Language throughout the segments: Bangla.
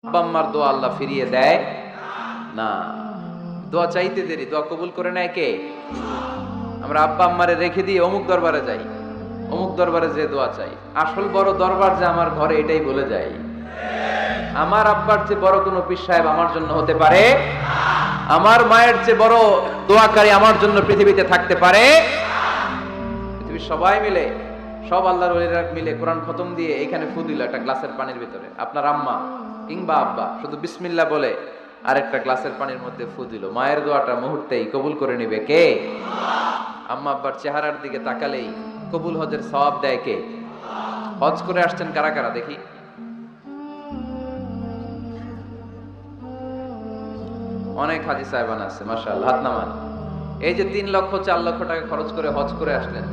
আব্বা আম্মার দোয়া আল্লাহ ফিরিয়ে দেয় না। দোয়া চাইতে দেরি, দোয়া কবুল করে নেয় কে? আমরা আব্বা আম্মারে রেখে দিয়ে অমুক দরবারে যাই, অমুক দরবারে যে দোয়া চাই। আসল বড় দরবার যে আমার ঘরে, এটাই বলে যাই। আমার আব্বার চেয়ে বড় কোনো পীর সাহেব আমার জন্য হতে পারে, আমার মায়ের চেয়ে বড় দোয়াকারী আমার জন্য পৃথিবীতে থাকতে পারে। পৃথিবীর সবাই মিলে, সব আল্লাহর ওলিরা মিলে কোরআন খতম দিয়ে এখানে ফু দিল একটা গ্লাসের পানির ভিতরে। আপনার আম্মা কিংবা আব্বা শুধু বিসমিল্লাহ বলে আরেকটা গ্লাসের পানির মধ্যে ফু দিল, মায়ের দোয়াটা মুহূর্তেই কবুল করে নেবে কে? আম্মা আব্বার চেহারার দিকে তাকালেই কবুল হজের সওয়াব দেয় কে? হজ করে আসছেন কারা কারা দেখি? অনেক হাজি সাহেবান আছে, মাশাআল্লাহ, হাত নামান। এই যে 3 লক্ষ 4 লক্ষ টাকা খরচ করে হজ করে আসলেন,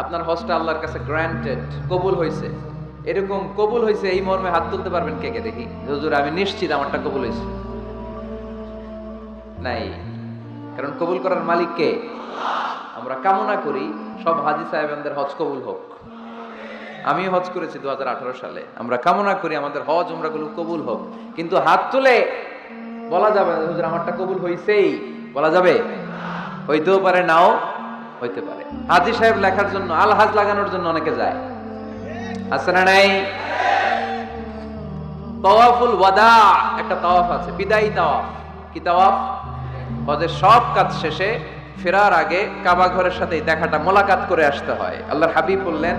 আপনার হজটা আল্লাহর কাছে গ্র্যান্টেড, কবুল হয়েছে। এরকম কবুল হয়েছে এই মর্মে হাত তুলতে পারবেন কে কে দেখি? হুজুর আমি নিশ্চিত আমারটা কবুল হয়েছে। নাই, কারণ কবুল করার মালিক কে? আমরা কামনা করি সব হাজি সাহেবানদের হজ কবুল হোক। আমি হজ করেছি 2018 সালে। আমরা কামনা করি আমাদের হজ উমরাগুলো কবুল হোক, কিন্তু হাত তুলে বলা যাবে না হুজুর আমারটা কবুল হইছেই, বলা যাবে? হইতেও পারে, নাও হইতে পারে। হাজী সাহেব লেখার জন্য, আল হাজ লাগানোর জন্য অনেকে যায়, আছে না নাই? তাওয়াফুল ওয়াদা একটা তাওয়াফ আছে, বিদায়ী তাওয়াফ। কি তাওয়াফ? হজের সব কাজ শেষে ফেরার আগে কাবা ঘরের সাথে দেখাটা, মোলাকাত করে আসতে হয়। আল্লাহর হাবিব বললেন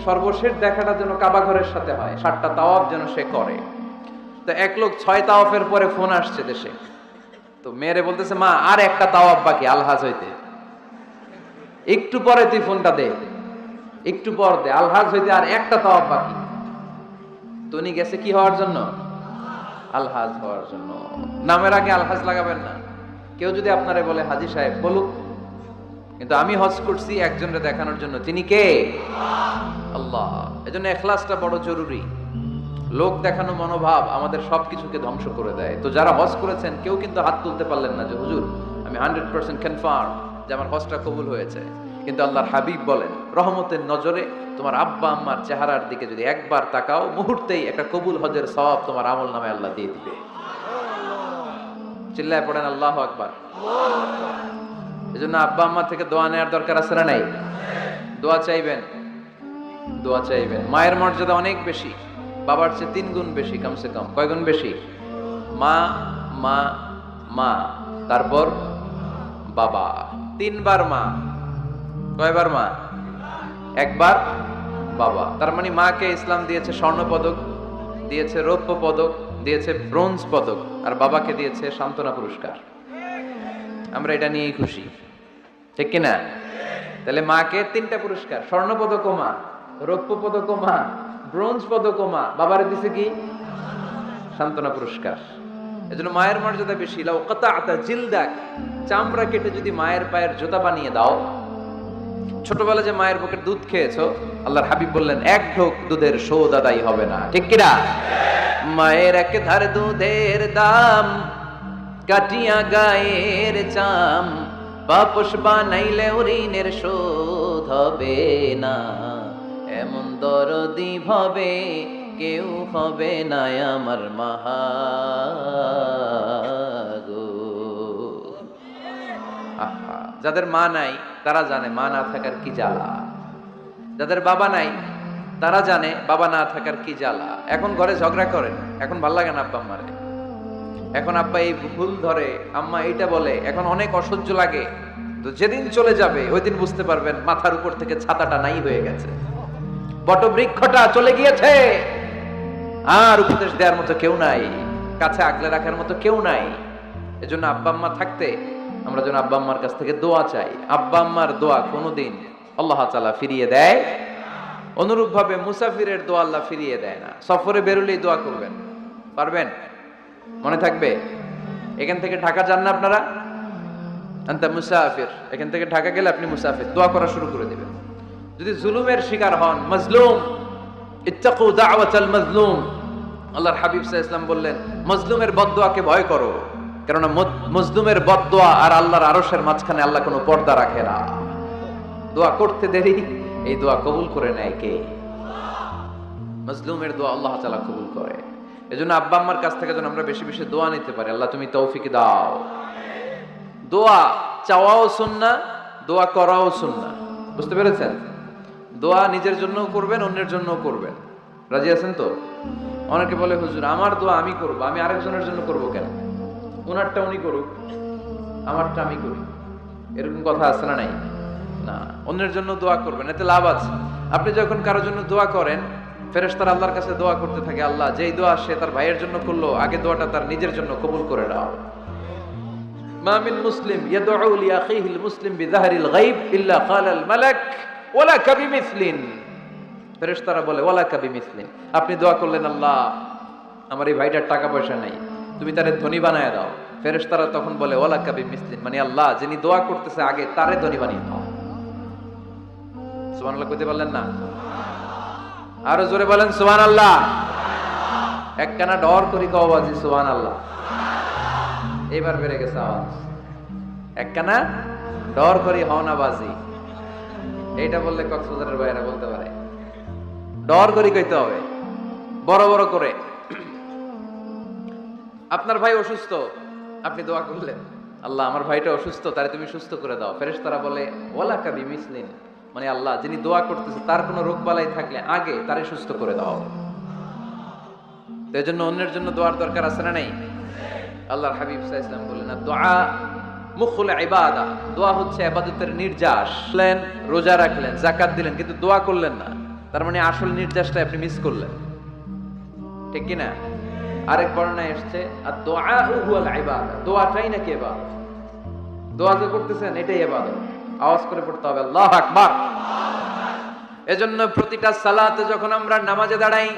সর্বশেষ দেখাটা যেন কাবা ঘরের সাথে হয়, 7টা তাওয়াফ যেন সে করে। তো এক লোক 6 তাওয়াফের পরে ফোন আসছে দেশে, তো মেয়েরে বলতেছে মা আর একটা তাওয়াফ বাকি আলহাজ হইতে, একটু পরে তুই ফোনটা দে, একটু পর দে, আলহাজ হইতে আর একটা তাওয়াফ বাকি। তো উনি গেছে কি হওয়ার জন্য? আলহাজ হওয়ার জন্য। নামের আগে আলহাজ লাগাবেন না। কেউ যদি আপনারে বলে হাজী সাহেব, বলুক, কিন্তু আমি হজ করছি একজনকে দেখানোর জন্য। তিনি কে? আল্লাহ। এজন্য ইখলাসটা বড় জরুরি। লোক দেখানো মনোভাব আমাদের সবকিছুকে ধ্বংস করে দেয়। তো যারা হজ করেছেন কেউ কিন্তু হাত তুলতে পারলেন না যে হুজুর আমি 100% কনফার্ম যে আমার হজটা কবুল হয়েছে। কিন্তু আল্লাহর হাবিব বলেন রহমতের নজরে তোমার আব্বা আম্মার চেহারার দিকে যদি একবার তাকাও, মুহূর্তেই একটা কবুল হজের সওয়াব তোমার আমল নামে আল্লাহ দিয়ে দিবে। চিল্লায় পড়েন আল্লাহু আকবার। এজন্য আব্বা আম্মা থেকে দোয়া নেওয়ার দরকার আছে না নাই? দোয়া চাইবেন, দোয়া চাইবেন। মায়ের মর্যাদা অনেক বেশি, বাবার চেয়ে 3 গুণ বেশি, কমসে কম। কয় গুণ বেশি? মা মা মা, তারপর বাবা। 3 বার মা। কয়বার মা? একবার বাবা। তার মানে মাকে ইসলাম দিয়েছে স্বর্ণ পদক, দিয়েছে রৌপ্য পদক, দিয়েছে ব্রোঞ্জ পদক, আর বাবাকে দিয়েছে সান্ত্বনা পুরস্কার। আমরা এটা নিয়েই খুশি, ঠিক কিনা? তাহলে মাকে 3টা পুরস্কার, স্বর্ণ পদক মা, রৌপ্য পদক মা, ব্রোঞ্জ পদক মা, বাবারে দিছে কি? সান্ত্বনা পুরস্কার। এজন্য মায়ের মর্যাদা বেশি। লাউ কাতাআতা জিলদাক, চামড়া কেটে যদি মায়ের পায়ের জুতা বানিয়ে দাও। ছোটবেলা যে মায়ের বুকের দুধ খেয়েছো, আল্লাহর হাবিব বললেন 1 ঢোক দুধের শোধ আদায় হবে না, ঠিক কিনা? মায়ের এক ধার দুধের দাম, কাটিয়া গায়ের চাম, বাপস বানাইলে ঋণের শোধ হবে না। এমন দরদি ভাবে কেউ হবে না আমার মাহাগো। আহা, যাদের মা নাই তারা জানে মা না থাকার কি জ্বালা। যাদের বাবা নাই তারা জানে বাবা না থাকার কি জ্বালা। এখন ঘরে ঝগড়া করেন, এখন ভাল লাগে না আব্বা আম্মারে, এখন আব্বা এই ভুল ধরে, আম্মা এইটা বলে, এখন অনেক অসহ্য লাগে। তো যেদিন চলে যাবে ওই দিন বুঝতে পারবেন মাথার উপর থেকে ছাতাটা নাই হয়ে গেছে, বটবৃক্ষটা চলে গিয়েছে, আর উপদেশ দেওয়ার মতো কেউ নাই, কাছে আগলে রাখার মতো কেউ নাই। এজন্য আব্বা আম্মা থাকতে আমরা যেন আব্বা আম্মার কাছ থেকে দোয়া চাই। আব্বা আম্মার দোয়া কোনোদিন আল্লাহ তাআলা ফিরিয়ে দেয়। অনুরূপ ভাবে মুসাফিরের দোয়া আল্লাহ ফিরিয়ে দেয় না। সফরে বেরোলেই দোয়া করবেন, পারবেন? মনে থাকবে? এখান থেকে ঢাকা যান না আপনারা, আনতা মুসাফির, এখান থেকে ঢাকা গেলে আপনি মুসাফির, দোয়া করা শুরু করে দিবেন। যদি জুলুমের শিকার হন, মাজলুম, ইত্তাকু দাওয়াতাল মাজলুম, আল্লাহর হাবিব সাল্লাল্লাহু আলাইহি ওয়াসাল্লাম বললেন মাজলুমের বদদোয়াকে ভয় করো, কারণ মাজলুমের বদদোয়া আর আল্লাহর আরশের মাঝখানে আল্লাহ কোনো পর্দা রাখে না। দোয়া করতে দেরি, এই দোয়া কবুল করে নেয় কে? মাজলুমের দোয়া আল্লাহ তাআলা কবুল করে। এজন্য আব্বা আম্মার কাছ থেকে যেন আমরা বেশি বেশি দোয়া নিতে পারি, আল্লাহ তুমি তৌফিক দাও। দোয়া চাওয়াও সুন্নাহ, দোয়া করাও সুন্নাহ। বুঝতে পেরেছেন? দোয়া নিজের জন্যও করবেন, অন্যের জন্যও করবেন। রাজি আছেন তো? অনেকে বলে হুজুর আমার দোয়া আমি করব, আমি আরেকজনের জন্য করব কেন? ওনারটা উনি করুক, আমারটা আমি করি, এরকম কথা আছে না? নাই না, অন্যের জন্য দোয়া করবেন, এতে লাভ আছে। আপনি যখন কারোর জন্য দোয়া করেন, ফেরেশতারা আল্লাহর কাছে দোয়া করতে থাকে, আল্লাহ যেই দোয়া সে তার ভাইয়ের জন্য করলো, আগে দোয়াটা তার নিজের জন্য কবুল করে নাও। মা মিন মুসলিম ইয়াদউ লিআখিহিল মুসলিম বিযাহরিল গায়ব ইল্লা ক্বালাল মালাক ওয়ালাকা বিমিসলিন। ফেরেশতারা বলে ওয়ালাকা বিমিসলিন, আপনি দোয়া করলেন আল্লাহ আমার এই ভাইটার টাকা পয়সা নাই, তুমি তারে ধনী বানায় দাও। ফেরেশতারা তখন বলে ওয়ালাকা বিমিসলিন, মানে আল্লাহ যিনি দোয়া করতেছে আগে তারে ধনী বানিয়ে দাও। সুবহানাল্লাহ কইতে পারলেন না? আরো জোরে বলেন সুবহানাল্লাহ। একখানা ডর করি কও বাজি সুবহানাল্লাহ। এবার বেড়ে গেছে আওয়াজ। একখানা ডর করি হও না বাজি, এইটা বললে কক্সবাজারের ভাইয়েরা বলতে পারে। ডর করি কইতে হবে বড় বড় করে। আপনার ভাই অসুস্থ, আপনি দোয়া করলেন আল্লাহ আমার ভাইটা অসুস্থ, তারে তুমি সুস্থ করে দাও। ফেরেশতারা বলে ওয়ালাকা বিমিসলিন, মানে আল্লাহ যিনি দোয়া করতেছে তার কোনো রোগ বালাই থাকলে আগে তারে সুস্থ করে দাও। তো এজন্য অন্যের জন্য দোয়ার দরকার আছে না নাই? আল্লাহর হাবিব সাল্লাল্লাহু আলাইহি ওয়াসাল্লাম বলেন দোয়া মুখুল ইবাদা, দোয়া হচ্ছে ইবাদতের নির্যাস। রোজা রাখলেন, যাকাত দিলেন, কিন্তু দোয়া করলেন না, তার মানে আসল নির্যাসটা আপনি মিস করলেন, ঠিক কি না? আরেক বর্ণনায় এসেছে আর দোয়া হুয়াল ইবাদা, দোয়াটাই নাকি ইবাদত। দোয়া যে করতেছেন এটাই ইবাদত। আওয়াজ করে পড়তে হবে আল্লাহু আকবার। এজন্য প্রতিটা সালাতে যখন আমরা নামাজে দাঁড়াই,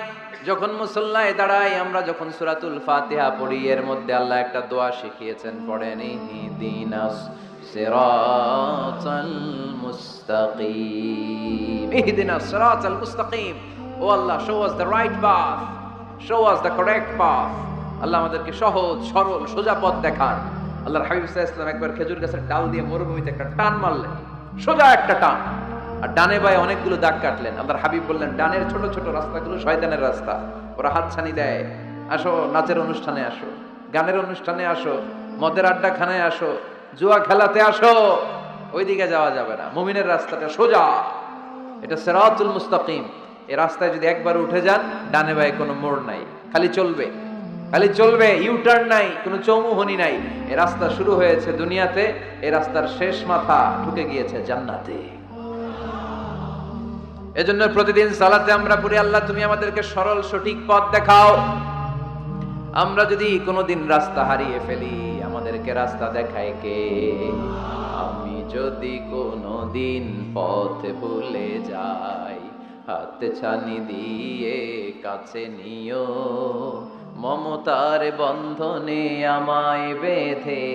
যখন মুসল্লায় দাঁড়াই, আমরা যখন সূরাতুল ফাতিহা পড়ি, এর মধ্যে আল্লাহ একটা দোয়া শিখিয়েছেন, পড়েন ইহদিনাস সিরাতাল মুস্তাকিম। ইহদিনাস সিরাতাল মুস্তাকিম, ও আল্লাহ show us the right path, show us the correct path. আল্লাহ আমাদেরকে সহজ সরল সোজা পথ দেখান। আল্লাহর হাবিব সাল্লাল্লাহু আলাইহি ওয়াসাল্লাম একবার খেজুর গাছের ডাল দিয়ে মরুভূমিতে একটা টান মারলেন, সোজা একটা টান, আর ডানে বায়ে অনেকগুলো দাগ কাটলেন। আল্লাহর হাবিব বললেন ডানের ছোট ছোট রাস্তাগুলো শয়তানের রাস্তা, ওরা হাতছানি দেয়, আসো নাচের অনুষ্ঠানে আসো, গানের অনুষ্ঠানে আসো, মদের আড্ডাখানায় আসো, জুয়া খেলাতে আসো, ওইদিকে যাওয়া যাবে না। মুমিনের রাস্তাটা সোজা, এটা সিরাতুল মুস্তাকিম। এই রাস্তায় যদি একবার উঠে যান, ডানে বায়ে কোনো মোড় নাই, খালি চলবে, খালি চলবে, ইউটার্ন নাই, কোনো চৌমুহনী নাই। এই রাস্তা শুরু হয়েছে দুনিয়াতে, এই রাস্তার শেষ মাথা ঢুকে গিয়েছে জান্নাতে। এজন্য প্রতিদিন সালাতে আমরা পড়ি আল্লাহ তুমি আমাদেরকে সরল সঠিক পথ দেখাও। আমরা যদি কোনোদিন রাস্তা হারিয়ে ফেলি, আমাদেরকে রাস্তা দেখায় কে? আমি যদি কোনোদিন পথ ভুলে যাই, হাত ছানি দিয়ে কাছে নিও, মমতার বন্ধনে আমায় বেঁধে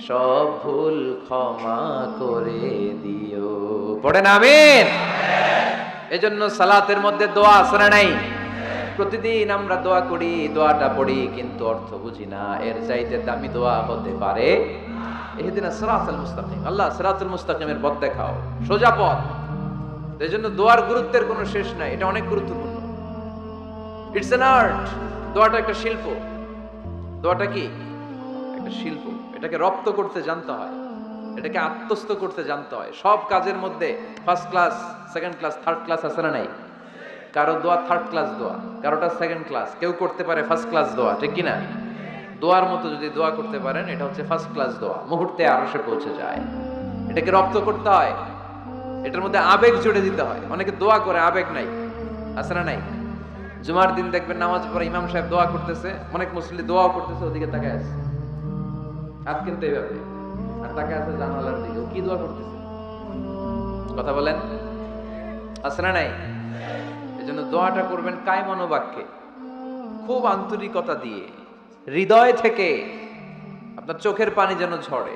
সব ভুল ক্ষমা করে দিও। পড়েন আমিন। এজন্য সালাতের মধ্যে দোয়া আছে না নাই? প্রতিদিন আমরা দোয়া করি, দোয়াটা পড়ি, কিন্তু অর্থ বুঝি না। এর চাইতে দামি দোয়া হতে পারে ইহদিনাস সিরাতাল মুস্তাকিম, আল্লাহ সিরাতুল মুস্তাকিমের পথ দেখাও, সোজা পথ। এজন্য দোয়ার গুরুত্বের কোনো শেষ নাই, এটা অনেক গুরুত্বপূর্ণ। It's an art. দোয়াটা একটা শিল্প। দোয়াটা কি? একটা শিল্প। এটাকে রপ্ত করতে জানতে হয়, এটাকে আত্মস্থ করতে জানতে হয়। সব কাজের মধ্যে first class, second class, third class আছে না নাই? কারো দোয়া থার্ড ক্লাস দোয়া, কারোটা সেকেন্ড ক্লাস, কেউ করতে পারে ফার্স্ট ক্লাস দোয়া, ঠিক কিনা? দোয়ার মতো যদি দোয়া করতে পারেন, এটা হচ্ছে ফার্স্ট ক্লাস দোয়া, মুহূর্তে আরশে পৌঁছে যায়। এটাকে রপ্ত করতে হয়, এটার মধ্যে আবেগ জুড়ে দিতে হয়। অনেকে দোয়া করে আবেগ নাই, আছে না নাই? জুমার দিন দেখবেন নামাজ পড়ে ইমাম সাহেব দোয়া করতেছে, অনেক মুসল্লি দোয়াও করতেছে, ওদিকে তাকায় আছে, হাত কিন্তু এইভাবে, আর তাকায় আছে জানালার দিকে, কি দোয়া করতেছে? কথা বলেন, আছে না নাই? এজন্য দোয়াটা করবেন কায় মনোবাক্যে, খুব আন্তরিকতা দিয়ে, হৃদয় থেকে। আপনার চোখের পানি যেন ঝরে।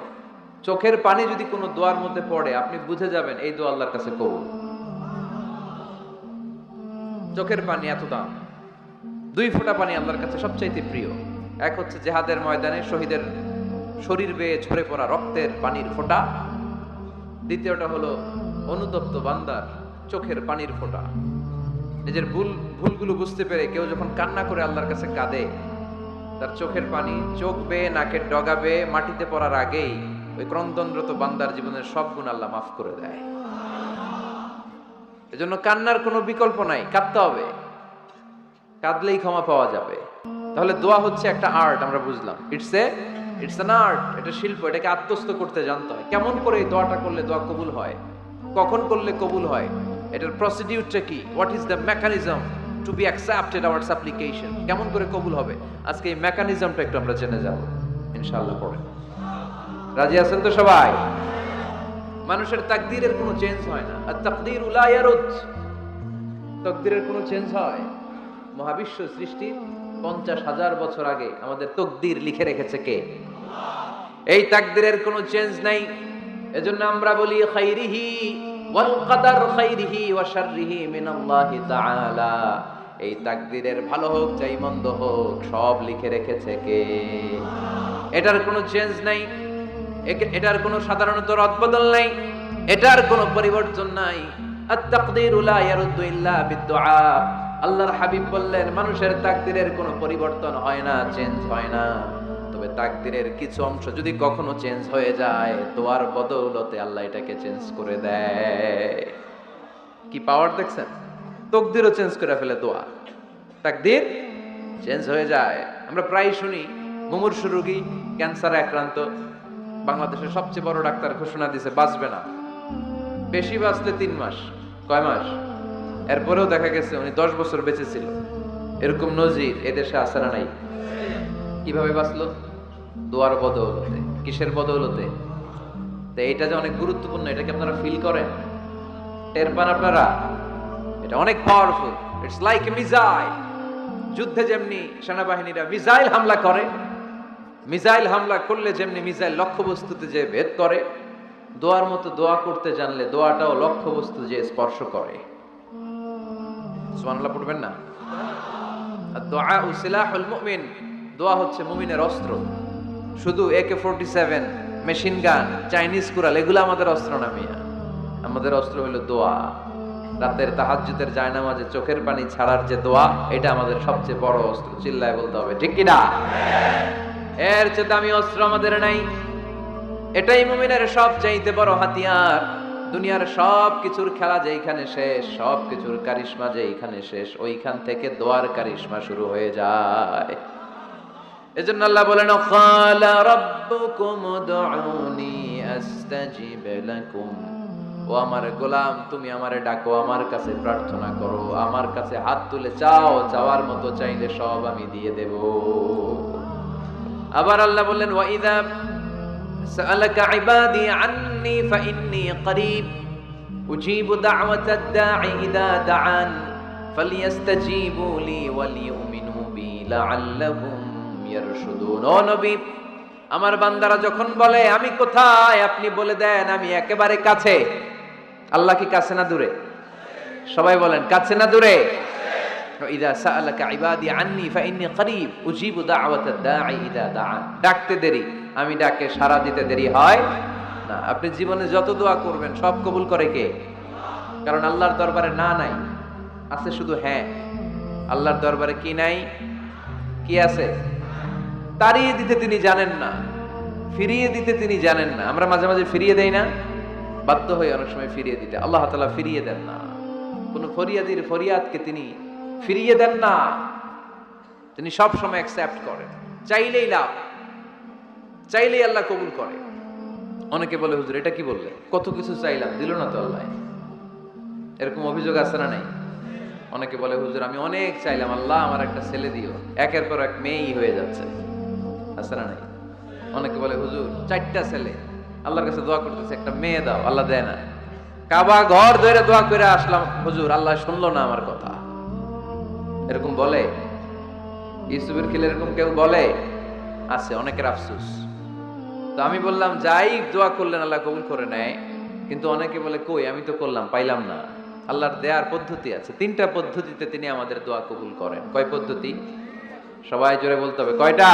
চোখের পানি যদি কোনো দোয়ার মধ্যে পড়ে, আপনি বুঝে যাবেন এই দোয়া আল্লাহর কাছে কবুল। চোখের পানি এত দাম। 2 ফোঁটা পানি আল্লাহর কাছে সবচাইতে প্রিয়। এক হচ্ছে জিহাদের ময়দানে শহীদের শরীর বেয়ে ঝরে পড়া রক্তের পানির ফোঁটা, দ্বিতীয়টা হলো অনুতপ্ত বান্দার চোখের পানির ফোঁটা। নিজের ভুলগুলো বুঝতে পেরে কেউ যখন কান্না করে আল্লাহর কাছে কাঁদে, তার চোখের পানি চোখ বেয়ে নাকের ডগা বেয়ে মাটিতে পড়ার আগেই ওই ক্রন্দনরত বান্দার জীবনের সব গুণ আল্লাহ মাফ করে দেয়। এজন্য কান্নার কোনো বিকল্প নাই, কাঁদতে হবে, কাঁদলেই ক্ষমা পাওয়া যাবে। তাহলে দোয়া হচ্ছে একটা আর্ট, আমরা বুঝলাম। ইটস অ্যান আর্ট, এটা শিল্প, এটাকে আত্মস্থ করতে জানতে হয়। কেমন করে এই দোয়াটা করলে দোয়া কবুল হয়, কখন করলে কবুল হয়, এটার প্রসিডিউরটা কি, what is the mechanism two be accepted hour সাপ্লিকেশন, কেমন করে কবুল হবে, আজকে এই মেকানিজমটা একটু আমরা জেনে যাব ইনশাআল্লাহ। পড়ে রাজি আছেন তো সবাই? মানুষের তাকদীরের কোনো চেঞ্জ হয় না। আর তাকদীর লা ইয়ারুদ, তাকদীরের কোনো চেঞ্জ হয়? মহাবিশ্ব সৃষ্টির 50,000 বছর আগে আমাদের তাকদীর লিখে রেখেছে কে? এই তাকদীরের কোনো চেঞ্জ নাই। এজন্য আমরা বলি খাইরিহি ওয়াল কদর খাইরিহি ওয়া শাররিহি মিনাল্লাহি তাআলা। এই তাকদীরের ভালো হোক চাই মন্দ হোক সব লিখে রেখেছে কে? এটার কোনো চেঞ্জ নাই, এটার কোনো সাধারণত রদবদল নাই, এটার কোনো পরিবর্তন নাই। আত-তাকদীরু লা ইয়ারুদ্দু ইল্লা বিদ-দুআ। আল্লাহর হাবিব বললেন মানুষের তাকদীরের কোনো পরিবর্তন হয় না, চেঞ্জ হয় না। তবে তাকদীরের কিছু অংশ যদি কখনো চেঞ্জ হয়ে যায়, দোয়ার বদৌলতে আল্লাহ এটাকে চেঞ্জ করে দেয়। কি পাওয়ার দেখছেন? তাকদীরও চেঞ্জ করে ফেলে দোয়া, তাকদীর চেঞ্জ হয়ে যায়। আমরা প্রায় শুনি মুমূর্ষু রোগী, ক্যান্সারে আক্রান্ত, বাংলাদেশের সবচেয়ে বড় ডাক্তার ঘোষণা দিয়েছে বাঁচবে না, বেশি বাঁচলে 3 মাস। কয় মাস? এরপরেও দেখা গেছে উনি 10 বছর বেঁচে ছিল। এরকম নজির এদেশে আছে না নাই? কিভাবে বাঁচলো? দোয়ার বদৌলতে। কিসের বদৌলতে? তো এইটা যে অনেক গুরুত্বপূর্ণ, এটা কি আপনারা ফিল করেন, টের পান আপনারা? এটা অনেক powerful. It's like a missile. যুদ্ধে যেমনি সেনাবাহিনীরা মিসাইল হামলা করে, মিসাইল হামলা করলে যেমনি মিসাইল লক্ষ্যবস্তুতে যে ভেদ করে, দোয়ার মতো দোয়া করতে জানলে দোয়াটাও লক্ষ্যবস্তু যে স্পর্শ করে। সুবহানাল্লাহ পড়বেন না? দোয়া সিলাহুল মুমিন, দোয়া হচ্ছে মুমিনের অস্ত্র। শুধু AK-47, machine gun, Chinese Corel এগুলো আমাদের অস্ত্র না মিয়া। আমাদের অস্ত্র হলো দোয়া। রাতের তাহাজ্জুদের জায়নামাজে চোখের পানি ছাড়ার যে দোয়া, এটা আমাদের সবচেয়ে বড় অস্ত্র। চিল্লায় বলতে হবে ঠিক কি না? এর চেয়ে দামি অস্ত্র আমাদের নাই। এটাই মুমিনের সবচাইতে বড় হাতিয়ার। দুনিয়ার সব কিছুর খেলা যেইখানে শেষ, সব কিছুর কারিশমা যেইখানে শেষ, ওইখান থেকে দোয়ার কারিশমা শুরু হয়ে যায়। এজন্য আল্লাহ বলেন ক্বালা রাব্বুকুম উদউনি আস্তাজিব লাকুম। ও আমার গোলাম, তুমি আমারে ডাকো, আমার কাছে প্রার্থনা করো, আমার কাছে হাত তুলে চাও, চাওয়ার মতো চাইলে সব আমি দিয়ে দেব। আবার আল্লাহ বললেন ওয়া ইযা সাআলাকা ইবাদি আন্নী ফাইন্নী করিব উজিবু দাওয়াতাদ দাঈ ইযা দাআন ফালইস্তাজিবু লি ওয়ালিউমিনু বি লাআল্লাহুম ইয়ারশুদুন। ও নবী, আমার বান্দারা যখন বলে আমি কোথায়, আপনি বলে দেন আমি একেবারে কাছে। আল্লাহ কি কাছে না দূরে? সবাই বলেন কাছে না দূরে? ইযা সাআলাকা ইবাদি আন্নী ফাইন্নী করিব উজিবু দাওয়াতাদ দাঈ ইযা দাআন। ডাকতে দেরি, আমি ডাকে সাড়া দিতে দেরি হয় না। আপনি জীবনে যত দোয়া করবেন সব কবুল করে কে? কারণ আল্লাহর দরবারে না নাই, আছে শুধু হ্যাঁ। আল্লাহর দরবারে কি নাই? কি আছে? তাড়িয়ে দিতে তিনি জানেন না, ফিরিয়ে দিতে তিনি জানেন না। আমরা মাঝে মাঝে ফিরিয়ে দেই না, বাধ্য হয়ে অনেক সময় ফিরিয়ে দিতে। আল্লাহ তাআলা ফিরিয়ে দেন না, কোন ফরিয়াদির ফরিয়াদকে তিনি ফিরিয়ে দেন না, তিনি সব সময় অ্যাকসেপ্ট করেন। চাইলেই লাভ, চাইলেই আল্লাহ কবুল করে। অনেকে বলে হুজুর এটা কি বললেন, কত কিছু চাইলাম দিল না তো আল্লাহ। এরকম অভিযোগ আছে না নাই? অনেকে বলে হুজুর আমি অনেক চাইলাম, আল্লাহ আমার একটা ছেলে দিও, একের পর এক মেয়েই হয়ে যাচ্ছে। আছে না নাই? অনেকে বলে হুজুর 4টা ছেলে, আল্লাহর কাছে দোয়া করতেছে একটা মেয়ে দাও, আল্লাহ দেয় না। কাবা ঘর ধরে দোয়া করে আসলাম, হুজুর আল্লাহ শুনলো না আমার কথা। এরকম বলে? ইউসুফের খিলে এরকম কেউ বলে? আছে, অনেকের আফসোস। তো আমি বললাম যাই দোয়া করলেন আল্লাহ কবুল করে নেয়, কিন্তু অনেকে বলে কই আমি তো করলাম পাইলাম না। আল্লাহর দেয়ার পদ্ধতি আছে, 3টা পদ্ধতিতে তিনি আমাদের দোয়া কবুল করেন। কয় পদ্ধতি? সবাই জোরে বলতে হবে কয়টা?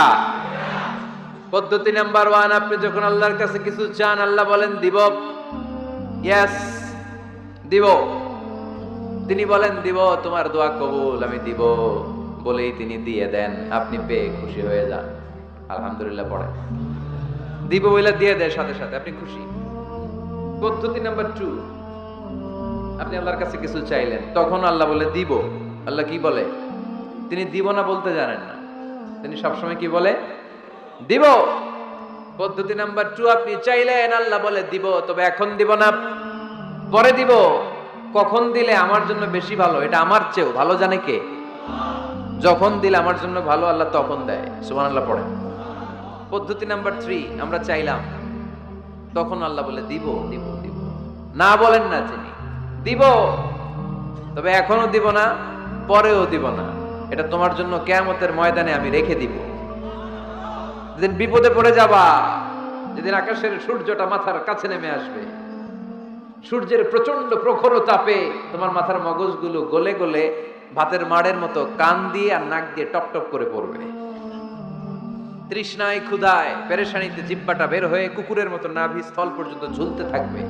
পদ্ধতি নাম্বার 1, আপনি যখন আল্লাহর কাছে কিছু চান আল্লাহ বলেন দিব, ইয়েস দিব। তিনি বলেন দিব, তোমার দোয়া কবুল, আমি দিব বলেই তিনি দিয়ে দেন, আপনি পেয়ে খুশি হয়ে যান। আলহামদুলিল্লাহ পড়ে, দিব বলে দিয়ে দেয় সাথে সাথে, আপনি খুশি। পদ্ধতি নাম্বার 2, আপনি আল্লাহর কাছে কিছু চাইলেন, তখন আল্লাহ বলে দিব। আল্লাহ কি বলে? তিনি দিব না বলতে জানেন না, তিনি সবসময় কি বলে? দিব। পদ্ধতি নাম্বার 2, আপনি চাইলেন, আল্লাহ বলে দিব, তবে এখন দিব না, পরে দিব। কখন দিলে আমার জন্য বেশি ভালো, এটা আমার চেয়েও ভালো জানে কে? যখন দিলে আমার জন্য ভালো, আল্লাহ তখন দেয়। সুবহানাল্লাহ পড়ে। পদ্ধতি নাম্বার 3, আমরা চাইলাম, তখন আল্লাহ বলে দিব দিব দিব, না বলেন না তিনি, দিব, তবে এখনো দিব না, পরেও দিব না, এটা তোমার জন্য কিয়ামতের ময়দানে আমি রেখে দিব। যেদিন বিপদে পড়ে যাবা, যেদিন আকাশের সূর্যটা মাথার কাছে নেমে আসবে, সূর্যের প্রচন্ড প্রখর তাপে তোমার মাথার মগজগুলো গলে গলে ভাতের মাড়ের মতো কান দিয়ে আর নাক দিয়ে টপ টপ করে পড়বে। তৃষ্ণায় ক্ষুধায় পেরেশানিতে জিহ্বাটা বের হয়ে কুকুরের মতো নাভি স্থল পর্যন্ত ঝুলতে থাকবে।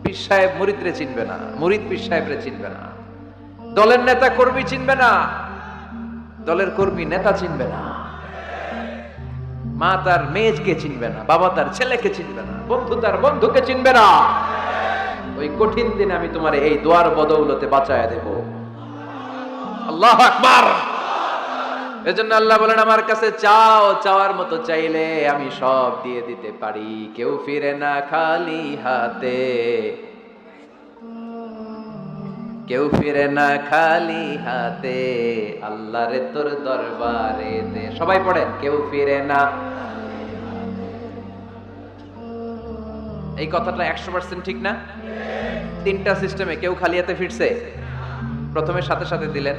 পীর সাহেব মুরিদরে চিনবে না, মুরিদ পীর সাহেবরে চিনবে না, দলের নেতা কর্মী চিনবে না, দলের কর্মী নেতা চিনবে না, মা তার মেয়েকে চিনবে না, বাবা তার ছেলেকে চিনবে না, বন্ধু তার বন্ধুকে চিনবে না। ওই কঠিন দিনে আমি তোমার এই দোয়ার বদৌলতে বাঁচায় দেব। আল্লাহু আকবার। এজন্য আল্লাহ বলেন, আমার কাছে চাও, চাওয়ার মতো চাইলে আমি সব দিয়ে দিতে পারি। কেউ ফিরে না খালি হাতে, কেউ ফিরে না খালি হাতে, আল্লাহরে তোর দরবারে দে। সবাই পড়েন, কেউ ফিরে না। এই কথাটা 100% ঠিক না? 3টা সিস্টেমে কেউ খালি হাতে ফিরছে? প্রথমে সাথে সাথে দিলেন,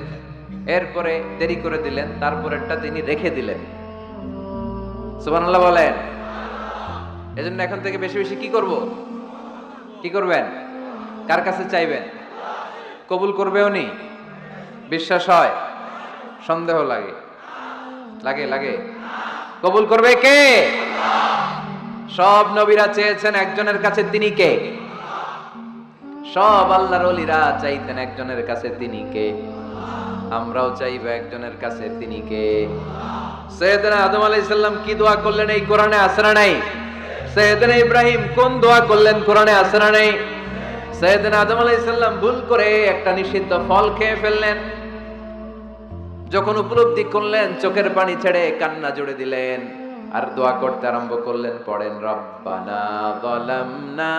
এরপরে দেরি করে দিলেন, তারপরেরটা তিনি রেখে দিলেন। সুবহানাল্লাহ বলেন। এজন্য এখন থেকে বেশি বেশি কি করব? কি করবেন? কার কাছে চাইবেন? কবুল করবে উনি? বিশ্বাস হয়? সন্দেহ লাগে? লাগে লাগে? কবুল করবে কে? সব নবীরা চেয়েছেন একজনের কাছে, তিনি কে? সব আল্লাহর ওলিরা চাইতেন একজনের কাছে, তিনি কে? আমরাও চাইবো একজনের কাছে, তিনি কে? সাইয়েদনা আদম আলাইহিস সালাম কি দোয়া করলেন এই কোরআনে আছে না নাই? সাইয়েদনা ইব্রাহিম কোন দোয়া করলেন কোরআনে আছে না নাই? সাইয়েদনা আদম আলাইহিস সালাম ভুল করে একটা নিষিদ্ধ ফল খেয়ে ফেললেন, যখন উপলব্ধি করলেন চোখের পানি ছেড়ে কান্না জুড়ে দিলেন আর দোয়া করতে আরম্ভ করলেন। পড়েন, রব্বানা যালামনা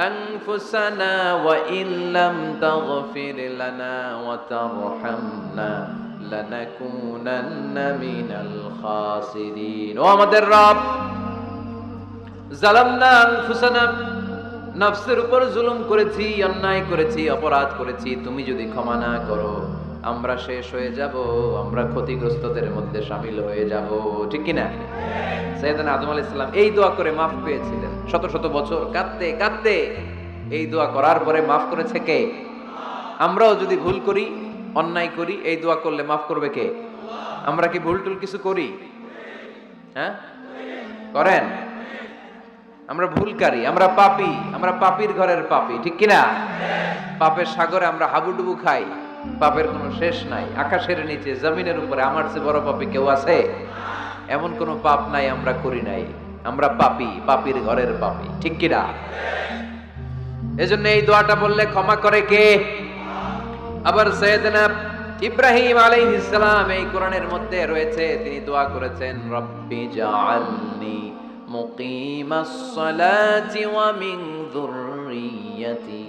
আনফুসানা ওয়া ইল্লাম তাগফির লানা ওয়া তারহামনা লানাকুনান্না মিনাল খাসিরিন। ও আমাদের রব, যালামনা আনফুসানা, নফসের উপর জুলুম করেছি, অন্যায় করেছি, অপরাধ করেছি, তুমি যদি ক্ষমা না করো আমরা শেষ হয়ে যাব, আমরা ক্ষতিগ্রস্তদের মধ্যে শামিল হয়ে যাব। ঠিক কি না? সাইয়েদনা আদম আলাইহিস সালাম এই দোয়া করে মাফ পেয়েছিলেন। শত শত বছর কাঁদতে কাঁদতে এই দোয়া করার পরে মাফ করেছে কে? আমরাও যদি ভুল করি, অন্যায় করি, এই দোয়া করলে মাফ করবে কে? আমরা কি ভুল টুল কিছু করি? হ্যাঁ, করেন? আমরা ভুলকারী, আমরা পাপী, আমরা পাপীর ঘরের পাপী। ঠিক কি না? পাপের সাগরে আমরা হাবুডুবু খাই, পাপের কোনো শেষ নাই। আকাশের নিচে, জমিনের উপরে আমার চেয়ে বড় পাপী কেউ আছে? এমন কোনো পাপ নাই আমরা করি নাই। আমরা পাপী, পাপীর ঘরের পাপী। ঠিক কি না? এজন্য এই দোয়াটা বললে ক্ষমা করে কে? আবার সাইয়েদনা ইব্রাহিম আলাইহিস সালাম এই কোরআনের মধ্যে রয়েছে, তিনি দোয়া করেছেন, রব্বি জাআলনি মুকিমাস সালাতি ওয়া মিন যুররিয়্যাতি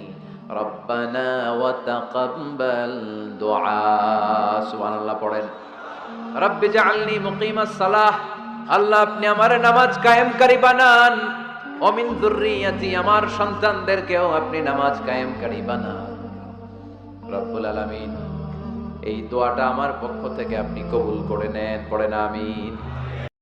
রব্বানা ওয়া তাকাব্বাল দুআ। সুবহানাল্লাহ পড়েন, রব্বি জাআলনি মুকিমাস সালাহ, আল্লাহ আপনি আমার নামাজ কায়েমকারী বানান, ওয়া মিন যুররিয়্যাতি, আমার সন্তানদেরকেও আপনি নামাজ কায়েমকারী বানান। রব্বুল আলামিন এই দোয়াটা আমার পক্ষ থেকে আপনি কবুল করে নেন। পড়েন আমিন।